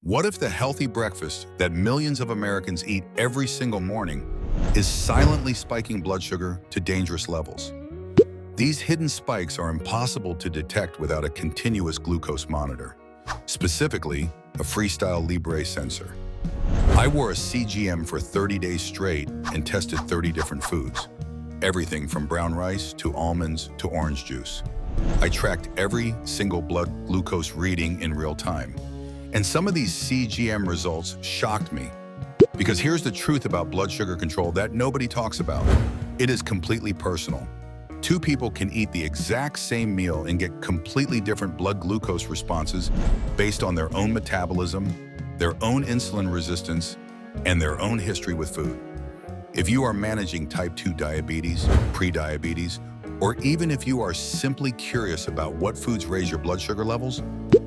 What if the healthy breakfast that millions of Americans eat every single morning is silently spiking blood sugar to dangerous levels? These hidden spikes are impossible to detect without a continuous glucose monitor, specifically a FreeStyle Libre sensor. I wore a CGM for 30 days straight and tested 30 different foods, everything from brown rice to almonds to orange juice. I tracked every single blood glucose reading in real time. And some of these CGM results shocked me. Because here's the truth about blood sugar control that nobody talks about. It is completely personal. Two people can eat the exact same meal and get completely different blood glucose responses based on their own metabolism, their own insulin resistance, and their own history with food. If you are managing type 2 diabetes, prediabetes, or even if you are simply curious about what foods raise your blood sugar levels,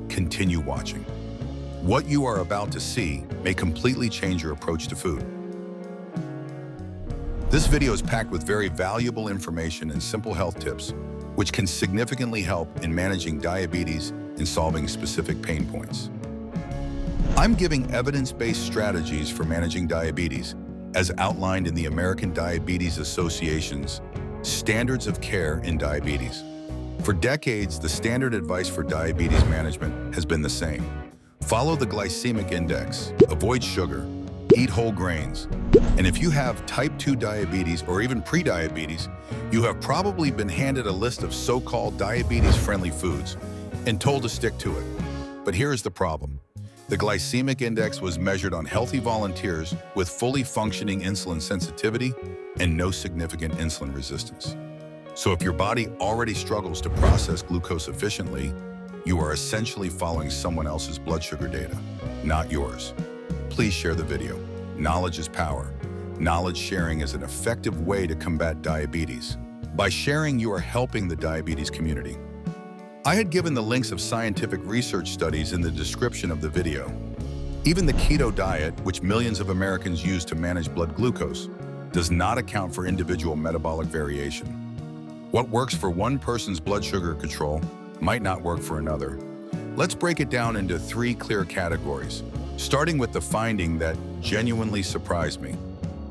continue watching. What you are about to see may completely change your approach to food. This video is packed with very valuable information and simple health tips, which can significantly help in managing diabetes and solving specific pain points. I'm giving evidence-based strategies for managing diabetes, as outlined in the American Diabetes Association's Standards of Care in Diabetes. For decades, the standard advice for diabetes management has been the same. Follow the glycemic index, avoid sugar, eat whole grains. And if you have type 2 diabetes or even prediabetes, you have probably been handed a list of so-called diabetes-friendly foods and told to stick to it. But here's the problem. The glycemic index was measured on healthy volunteers with fully functioning insulin sensitivity and no significant insulin resistance. So if your body already struggles to process glucose efficiently, you are essentially following someone else's blood sugar data, not yours. Please share the video. Knowledge is power. Knowledge sharing is an effective way to combat diabetes. By sharing, you are helping the diabetes community. I had given the links of scientific research studies in the description of the video. Even the keto diet, which millions of Americans use to manage blood glucose, does not account for individual metabolic variation. What works for one person's blood sugar control might not work for another. Let's break it down into 3 clear categories, starting with the finding that genuinely surprised me.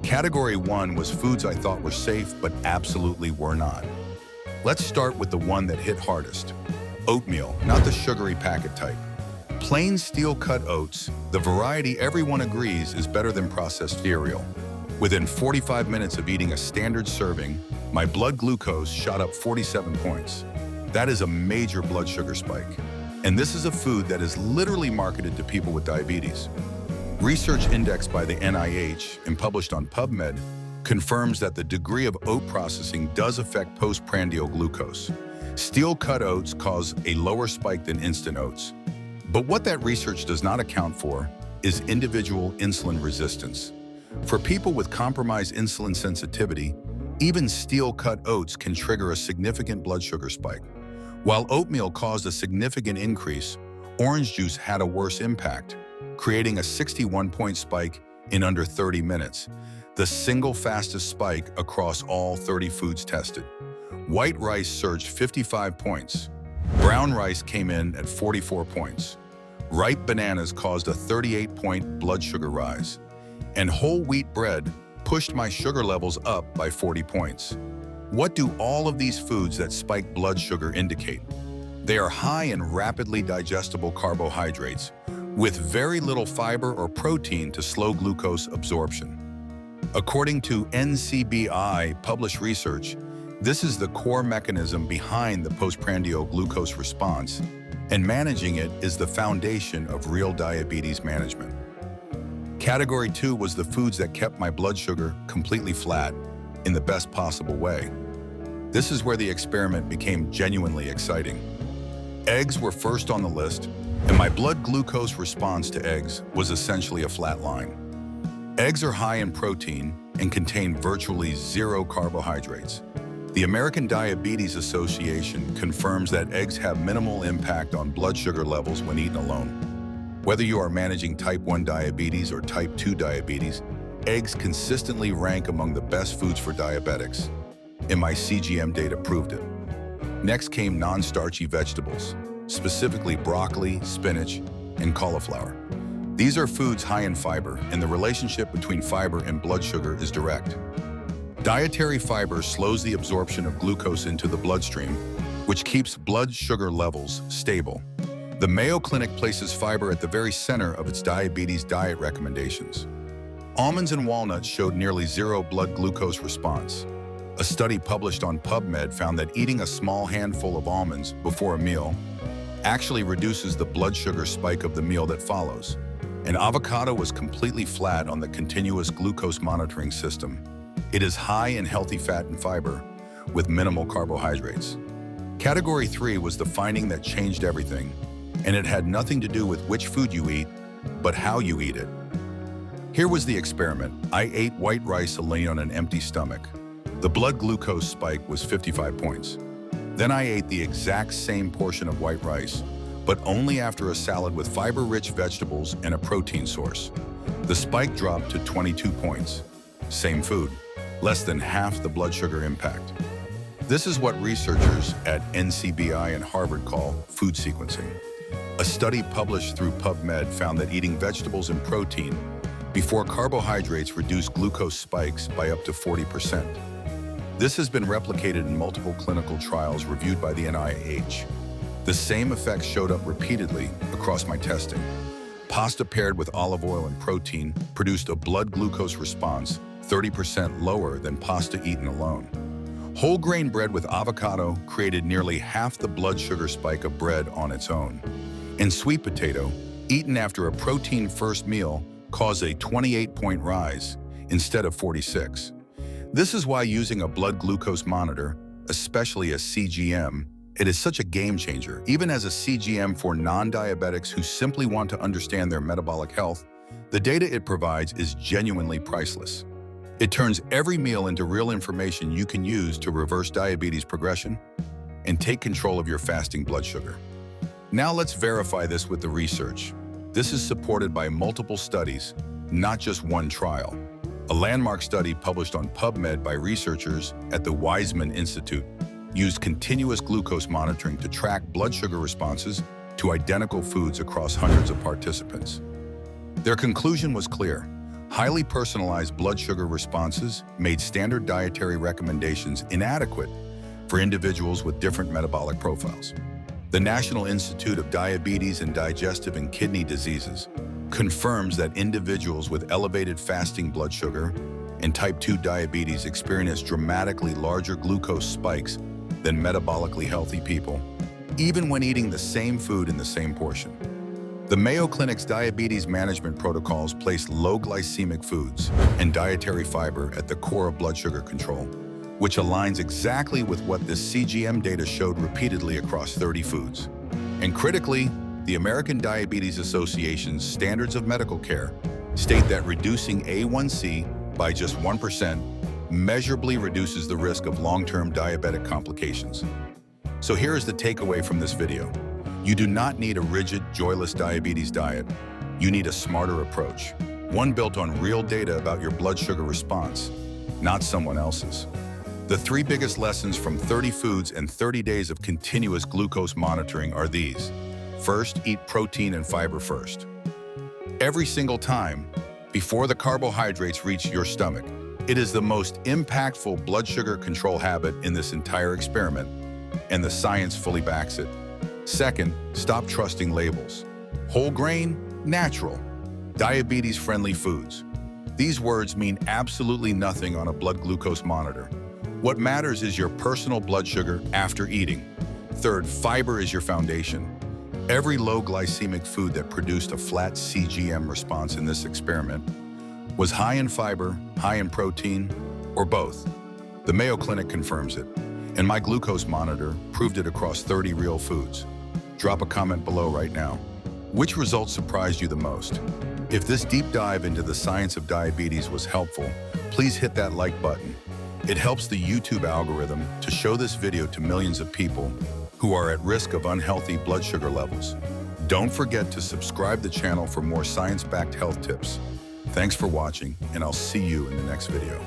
Category 1 was foods I thought were safe, but absolutely were not. Let's start with the one that hit hardest. Oatmeal, not the sugary packet type. Plain steel-cut oats, the variety everyone agrees is better than processed cereal. Within 45 minutes of eating a standard serving, my blood glucose shot up 47 points. That is a major blood sugar spike. And this is a food that is literally marketed to people with diabetes. Research indexed by the NIH and published on PubMed confirms that the degree of oat processing does affect postprandial glucose. Steel-cut oats cause a lower spike than instant oats. But what that research does not account for is individual insulin resistance. For people with compromised insulin sensitivity, even steel-cut oats can trigger a significant blood sugar spike. While oatmeal caused a significant increase, orange juice had a worse impact, creating a 61-point spike in under 30 minutes, the single fastest spike across all 30 foods tested. White rice surged 55 points. Brown rice came in at 44 points. Ripe bananas caused a 38-point blood sugar rise. And whole wheat bread pushed my sugar levels up by 40 points. What do all of these foods that spike blood sugar indicate? They are high in rapidly digestible carbohydrates, with very little fiber or protein to slow glucose absorption. According to NCBI published research, this is the core mechanism behind the postprandial glucose response, and managing it is the foundation of real diabetes management. Category 2 was the foods that kept my blood sugar completely flat in the best possible way. This is where the experiment became genuinely exciting. Eggs were first on the list, and my blood glucose response to eggs was essentially a flat line. Eggs are high in protein and contain virtually zero carbohydrates. The American Diabetes Association confirms that eggs have minimal impact on blood sugar levels when eaten alone. Whether you are managing type 1 diabetes or type 2 diabetes, eggs consistently rank among the best foods for diabetics, and my CGM data proved it. Next came non-starchy vegetables, specifically broccoli, spinach, and cauliflower. These are foods high in fiber, and the relationship between fiber and blood sugar is direct. Dietary fiber slows the absorption of glucose into the bloodstream, which keeps blood sugar levels stable. The Mayo Clinic places fiber at the very center of its diabetes diet recommendations. Almonds and walnuts showed nearly zero blood glucose response. A study published on PubMed found that eating a small handful of almonds before a meal actually reduces the blood sugar spike of the meal that follows. An avocado was completely flat on the continuous glucose monitoring system. It is high in healthy fat and fiber, with minimal carbohydrates. Category 3 was the finding that changed everything, and it had nothing to do with which food you eat, but how you eat it. Here was the experiment. I ate white rice alone on an empty stomach. The blood glucose spike was 55 points. Then I ate the exact same portion of white rice, but only after a salad with fiber-rich vegetables and a protein source. The spike dropped to 22 points. Same food, less than half the blood sugar impact. This is what researchers at NCBI and Harvard call food sequencing. A study published through PubMed found that eating vegetables and protein before carbohydrates reduced glucose spikes by up to 40%. This has been replicated in multiple clinical trials reviewed by the NIH. The same effects showed up repeatedly across my testing. Pasta paired with olive oil and protein produced a blood glucose response 30% lower than pasta eaten alone. Whole grain bread with avocado created nearly half the blood sugar spike of bread on its own. And sweet potato, eaten after a protein-first meal, caused a 28-point rise instead of 46. This is why using a blood glucose monitor, especially a CGM, it is such a game changer. Even as a CGM for non-diabetics who simply want to understand their metabolic health, the data it provides is genuinely priceless. It turns every meal into real information you can use to reverse diabetes progression and take control of your fasting blood sugar. Now let's verify this with the research. This is supported by multiple studies, not just one trial. A landmark study published on PubMed by researchers at the Weizmann Institute used continuous glucose monitoring to track blood sugar responses to identical foods across hundreds of participants. Their conclusion was clear. Highly personalized blood sugar responses made standard dietary recommendations inadequate for individuals with different metabolic profiles. The National Institute of Diabetes and Digestive and Kidney Diseases confirms that individuals with elevated fasting blood sugar and type 2 diabetes experience dramatically larger glucose spikes than metabolically healthy people, even when eating the same food in the same portion. The Mayo Clinic's diabetes management protocols place low glycemic foods and dietary fiber at the core of blood sugar control, which aligns exactly with what this CGM data showed repeatedly across 30 foods. And critically, the American Diabetes Association's Standards of Medical Care state that reducing A1C by just 1% measurably reduces the risk of long-term diabetic complications. So here is the takeaway from this video. You do not need a rigid, joyless diabetes diet. You need a smarter approach, one built on real data about your blood sugar response, not someone else's. The 3 biggest lessons from 30 foods and 30 days of continuous glucose monitoring are these. First, eat protein and fiber first. Every single time, before the carbohydrates reach your stomach. It is the most impactful blood sugar control habit in this entire experiment, and the science fully backs it. Second, stop trusting labels. Whole grain, natural, diabetes-friendly foods. These words mean absolutely nothing on a blood glucose monitor. What matters is your personal blood sugar after eating. Third, fiber is your foundation. Every low glycemic food that produced a flat CGM response in this experiment was high in fiber, high in protein, or both. The Mayo Clinic confirms it, and my glucose monitor proved it across 30 real foods. Drop a comment below right now. Which results surprised you the most? If this deep dive into the science of diabetes was helpful, please hit that like button. It helps the YouTube algorithm to show this video to millions of people who are at risk of unhealthy blood sugar levels. Don't forget to subscribe to the channel for more science-backed health tips. Thanks for watching, and I'll see you in the next video.